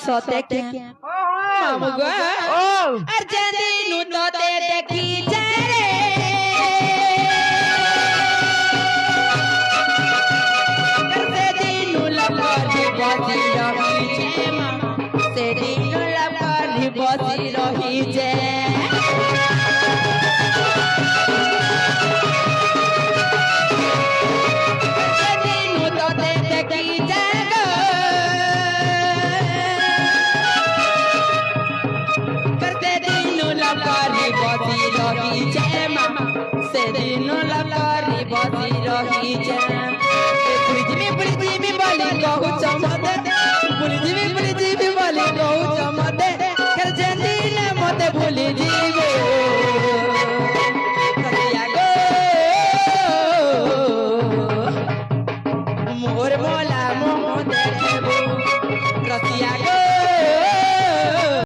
সতে কে মামু গো আর যেদিন তোতে দেখি রে সেদিন লপরি বসি রহিছে মামু সেদিন লপরি বসি রহিছে